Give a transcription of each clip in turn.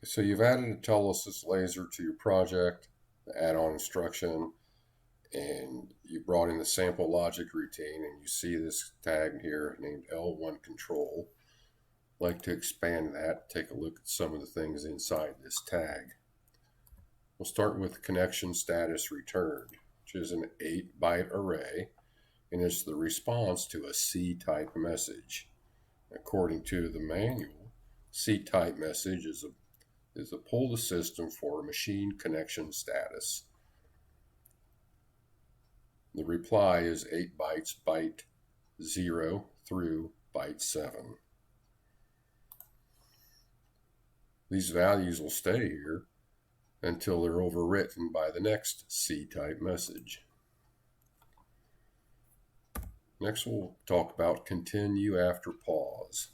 So you've added a telesis laser to your project, the add-on instruction, and you brought in the sample logic routine, and you see this tag here named L1Control. I'd like to expand that, take a look at some of the things inside this tag. We'll start with connection status returned, which is an 8-byte array, and it's the response to a C-type message. According to the manual, C-type message is a pull the system for machine connection status. The reply is 8 bytes, byte 0 through byte 7. These values will stay here until they're overwritten by the next C-type message. Next, we'll talk about continue after pause.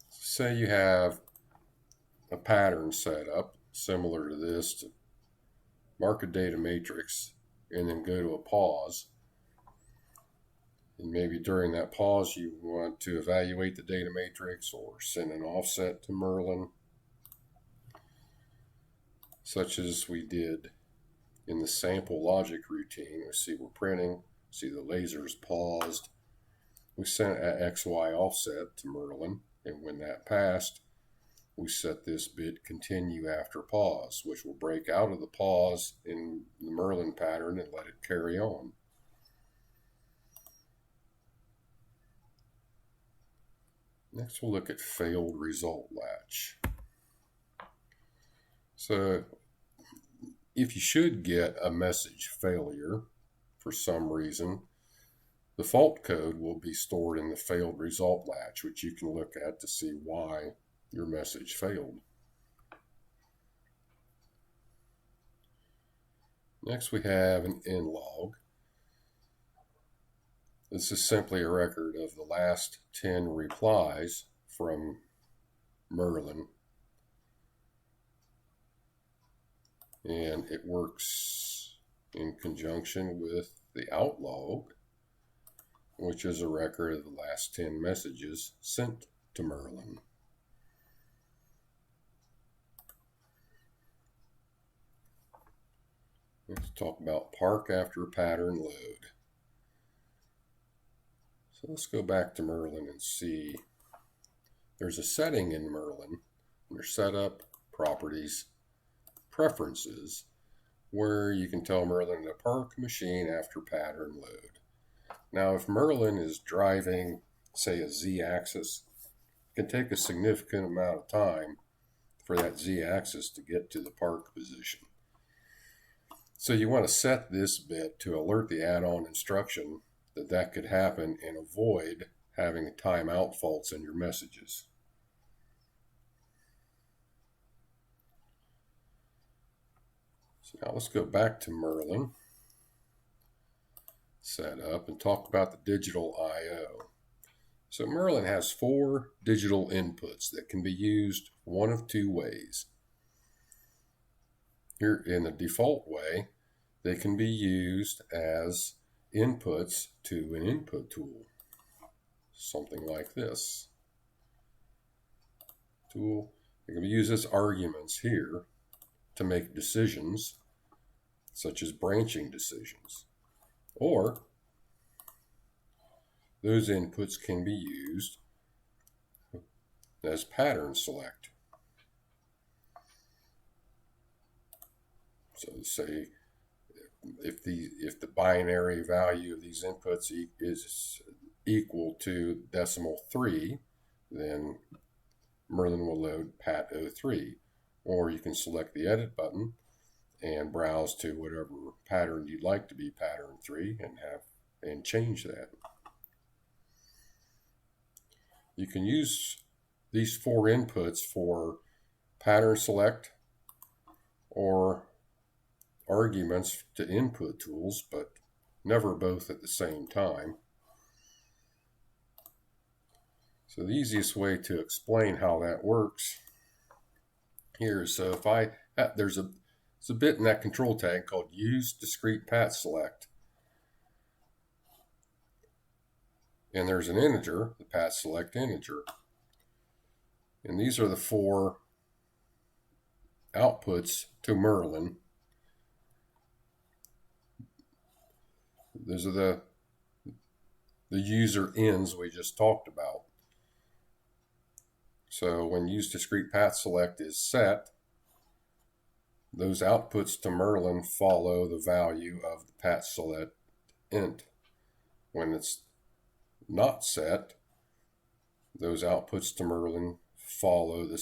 Say you have a pattern set up similar to this, to mark a data matrix and then go to a pause. And maybe during that pause you want to evaluate the data matrix or send an offset to Merlin, such as we did in the sample logic routine. We see we're printing, see the laser's paused. We sent an XY offset to Merlin, and when that passed, we set this bit continue after pause, which will break out of the pause in the Merlin pattern and let it carry on. Next, we'll look at failed result latch. So if you should get a message failure for some reason, the fault code will be stored in the failed result latch, which you can look at to see why your message failed. Next, we have an end log. This is simply a record of the last 10 replies from Merlin, and it works in conjunction with the out log, which is a record of the last 10 messages sent to Merlin. Let's talk about park after pattern load. So let's go back to Merlin and see. There's a setting in Merlin under Setup, Properties, Preferences, where you can tell Merlin to park machine after pattern load. Now, if Merlin is driving, say, a Z-axis, it can take a significant amount of time for that Z-axis to get to the park position. So you want to set this bit to alert the add-on instruction that could happen and avoid having timeout faults in your messages. So now let's go back to Merlin setup and talk about the digital I/O. So Merlin has 4 digital inputs that can be used one of 2 ways. Here in the default way, they can be used as inputs to an input tool, something like this tool. They can be used as arguments here to make decisions, such as branching decisions, or those inputs can be used as pattern select. So say if the binary value of these inputs is equal to decimal 3, then Merlin will load pat03. Or you can select the edit button and browse to whatever pattern you'd like to be pattern 3 and change that. You can use these 4 inputs for pattern select or arguments to input tools, but never both at the same time. So the easiest way to explain how that works here is, so if there's a bit in that control tag called use discrete pat select, and there's an integer, the pat select integer. And these are the 4 outputs to Merlin. Those are the user ends we just talked about. So when useDiscretePathSelect is set, those outputs to Merlin follow the value of the pathSelect int. When it's not set, those outputs to Merlin follow the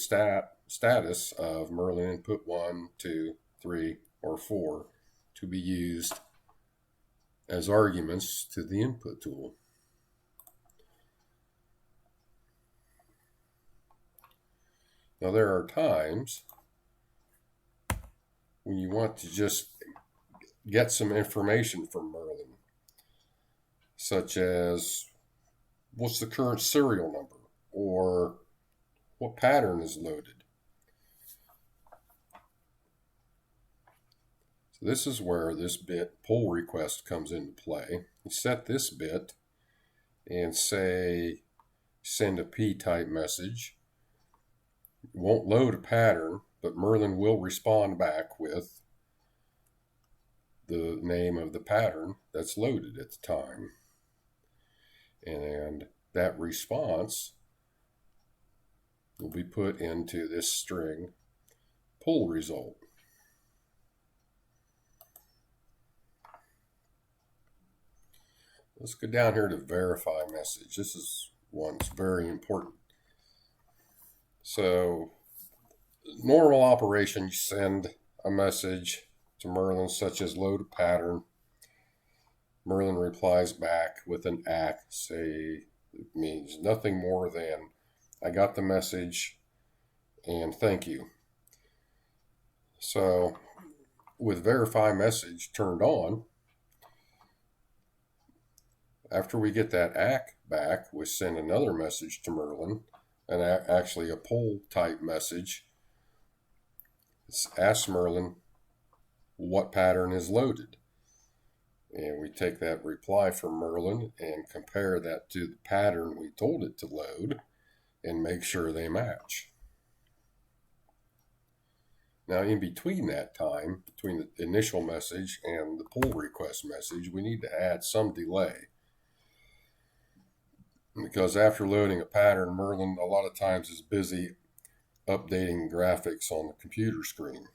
status of Merlin input 1, 2, 3, or 4 to be used as arguments to the input tool. Now there are times when you want to just get some information from Merlin, such as what's the current serial number or what pattern is loaded. So this is where this bit pull request comes into play. You set this bit and say send a p-type message. It won't load a pattern, but Merlin will respond back with the name of the pattern that's loaded at the time. And that response will be put into this string pull result. Let's go down here to verify message. This is one that's very important. So, normal operation, you send a message to Merlin such as load a pattern. Merlin replies back with an ACK, say it means nothing more than I got the message and thank you. So with verify message turned on, after we get that ACK back, we send another message to Merlin, and actually a poll type message. It asks Merlin what pattern is loaded. And we take that reply from Merlin and compare that to the pattern we told it to load and make sure they match. Now in between that time, between the initial message and the pull request message, we need to add some delay. Because after loading a pattern, Merlin a lot of times is busy updating graphics on the computer screen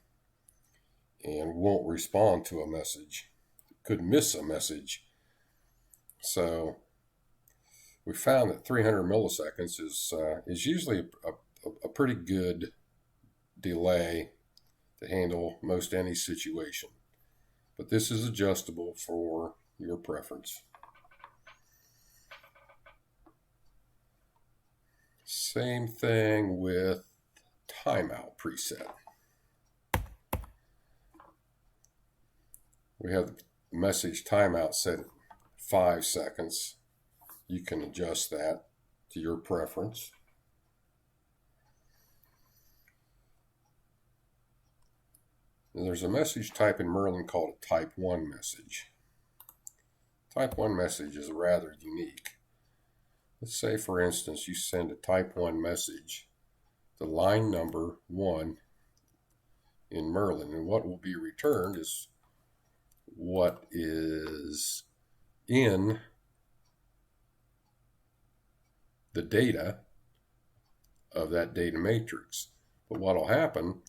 and won't respond to a message. Could miss a message. So we found that 300 milliseconds is usually a pretty good delay to handle most any situation. But this is adjustable for your preference. Same thing with timeout preset. We have the message timeout set at 5 seconds. You can adjust that to your preference. And there's a message type in Merlin called a type 1 message. Type 1 message is rather unique. Let's say, for instance, you send a type 1 message to line number 1 in Merlin, and what will be returned is what is in the data of that data matrix. But what will happen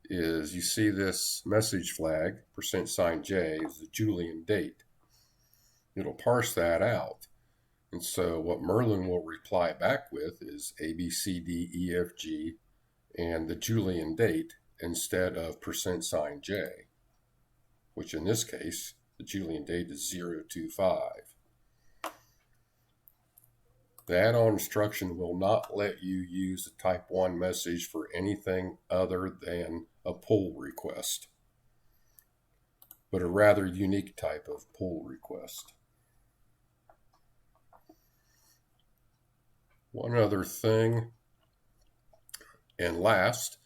is you see this message flag, %J, is the Julian date. It'll parse that out. And so what Merlin will reply back with is A, B, C, D, E, F, G, and the Julian date instead of %J, which in this case, the Julian date is 025. The add-on instruction will not let you use a type 1 message for anything other than a pull request, but a rather unique type of pull request. One other thing, and last,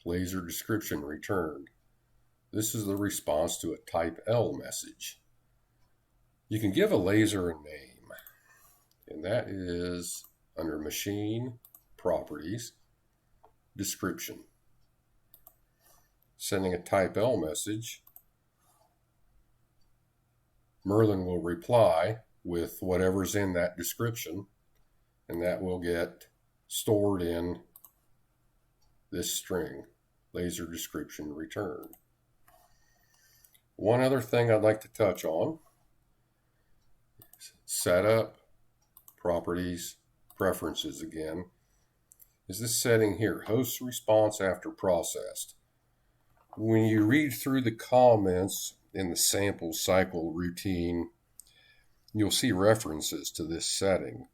laser description returned. This is the response to a type L message. You can give a laser a name, and that is under Machine, Properties, description. Sending a type L message, Merlin will reply with whatever's in that description, and that will get stored in this string, laser description return. One other thing I'd like to touch on: setup, properties, preferences again, is this setting here, host response after processed. When you read through the comments in the sample cycle routine, you'll see references to this setting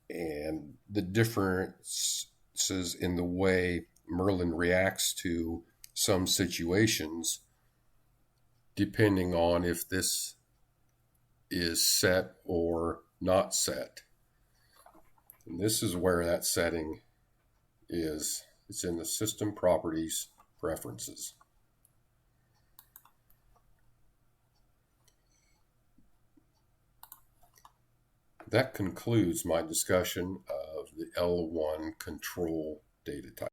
and the differences in the way Merlin reacts to some situations depending on if this is set or not set. And this is where that setting is. It's in the system properties preferences. That concludes my discussion of the L1 control data type.